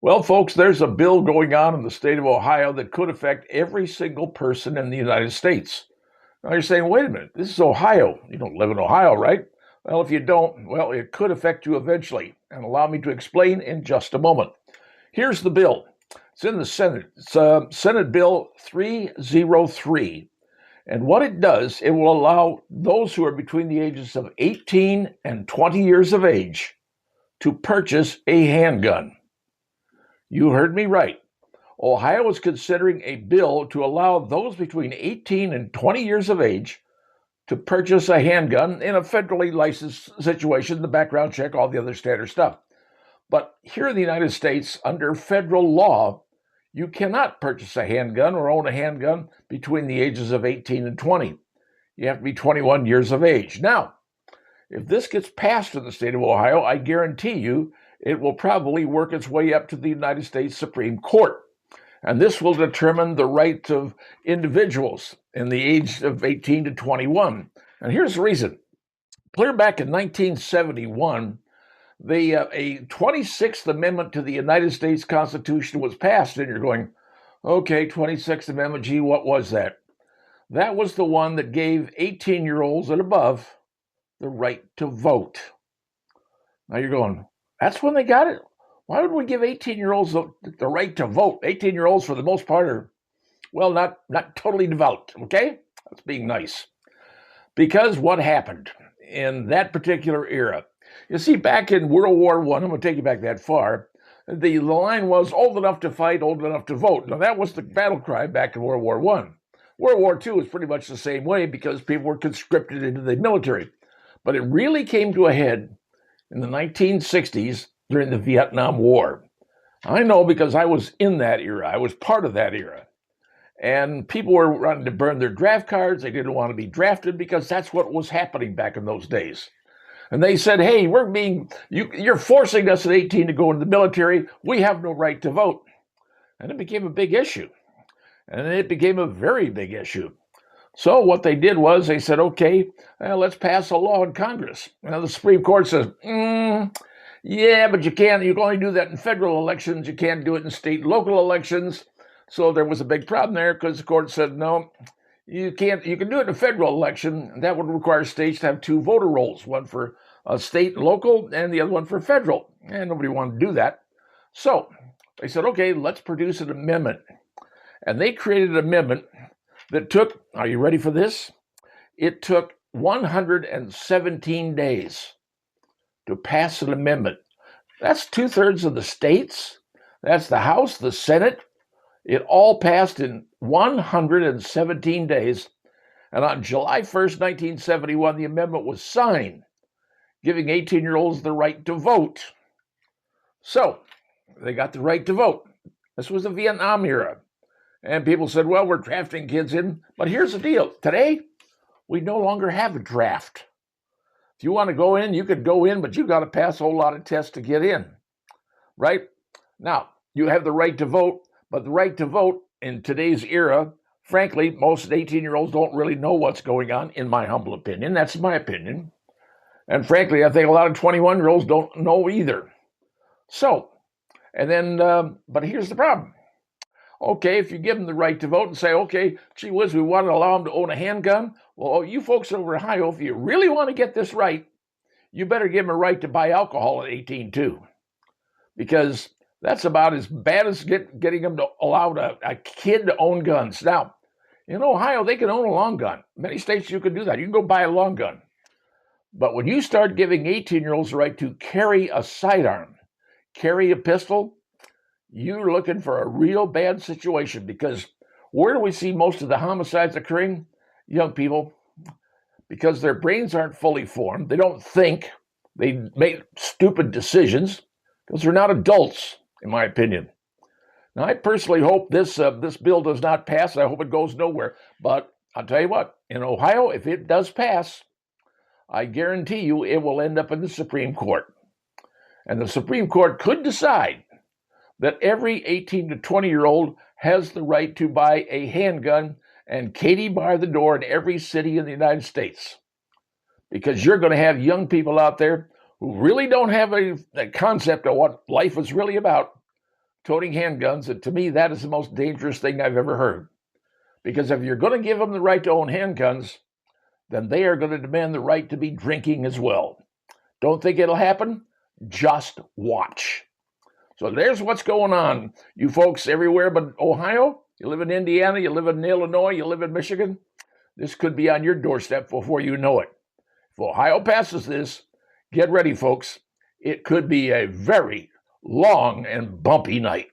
Well, folks, there's a bill going on in the state of Ohio that could affect every single person in the United States. Now you're saying, wait a minute, this is Ohio. You don't live in Ohio, right? Well, if you don't, well, it could affect you eventually. And allow me to explain in just a moment. Here's the bill. It's in the Senate. It's Senate Bill 303. And what it does, it will allow those who are between the ages of 18 and 20 years of age to purchase a handgun. You heard me right. Ohio is considering a bill to allow those between 18 and 20 years of age to purchase a handgun in a federally licensed situation, the background check, all the other standard stuff. But here in the United States, under federal law, you cannot purchase a handgun or own a handgun between the ages of 18 and 20. You have to be 21 years of age. Now, if this gets passed in the state of Ohio, I guarantee you it will probably work its way up to the United States Supreme Court. And this will determine the rights of individuals in the age of 18 to 21. And here's the reason. Clear back in 1971, a 26th Amendment to the United States Constitution was passed, and you're going, okay, 26th Amendment, gee, what was that? That was the one that gave 18-year-olds and above the right to vote. Now you're going, that's when they got it? Why would we give 18-year-olds the right to vote? 18-year-olds, for the most part, are, well, not totally developed, okay? That's being nice. Because what happened in that particular era? You see, back in World War I, I'm going to take you back that far, the line was old enough to fight, old enough to vote. Now, that was the battle cry back in World War I. World War II was pretty much the same way because people were conscripted into the military. But it really came to a head in the 1960s during the Vietnam War. I know because I was in that era. I was part of that era. And people were running to burn their draft cards. They didn't want to be drafted because that's what was happening back in those days. And they said, hey, you're forcing us at 18 to go into the military. We have no right to vote. And it became a big issue. And it became a very big issue. So what they did was they said, okay, let's pass a law in Congress. Now the Supreme Court says, yeah, but you can only do that in federal elections. You can't do it in state and local elections. So there was a big problem there because the court said, no, you can't. You can do it in a federal election. And that would require states to have two voter rolls, one for state and local and the other one for federal. And nobody wanted to do that. So they said, okay, let's produce an amendment. And they created an amendment that took, are you ready for this? It took 117 days to pass an amendment. That's 2/3 of the states. That's the House, the Senate. It all passed in 117 days. And on July 1st, 1971, the amendment was signed, giving 18-year-olds the right to vote. So they got the right to vote. This was the Vietnam era. And people said, well, we're drafting kids in. But here's the deal. Today, we no longer have a draft. If you want to go in, you could go in, but you got to pass a whole lot of tests to get in, right? Now, you have the right to vote, but the right to vote in today's era, frankly, most 18-year-olds don't really know what's going on, in my humble opinion. That's my opinion. And frankly, I think a lot of 21-year-olds don't know either. So, and then, but here's the problem. Okay, if you give them the right to vote and say, okay, gee whiz, we want to allow them to own a handgun. Well, you folks over in Ohio, if you really want to get this right, you better give them a right to buy alcohol at 18 too. Because that's about as bad as getting them to allow a kid to own guns. Now, in Ohio, they can own a long gun. Many states you can do that. You can go buy a long gun. But when you start giving 18-year-olds the right to carry a sidearm, carry a pistol, you're looking for a real bad situation, because where do we see most of the homicides occurring? Young people, because their brains aren't fully formed. They don't think. They make stupid decisions because they're not adults, in my opinion. Now, I personally hope this bill does not pass. I hope it goes nowhere. But I'll tell you what, in Ohio, if it does pass, I guarantee you it will end up in the Supreme Court. And the Supreme Court could decide that every 18 to 20-year-old has the right to buy a handgun and Katie bar the door in every city in the United States. Because you're going to have young people out there who really don't have a concept of what life is really about, toting handguns, and to me, that is the most dangerous thing I've ever heard. Because if you're going to give them the right to own handguns, then they are going to demand the right to be drinking as well. Don't think it'll happen? Just watch. So there's what's going on. You folks everywhere but Ohio, you live in Indiana, you live in Illinois, you live in Michigan, this could be on your doorstep before you know it. If Ohio passes this, get ready, folks. It could be a very long and bumpy night.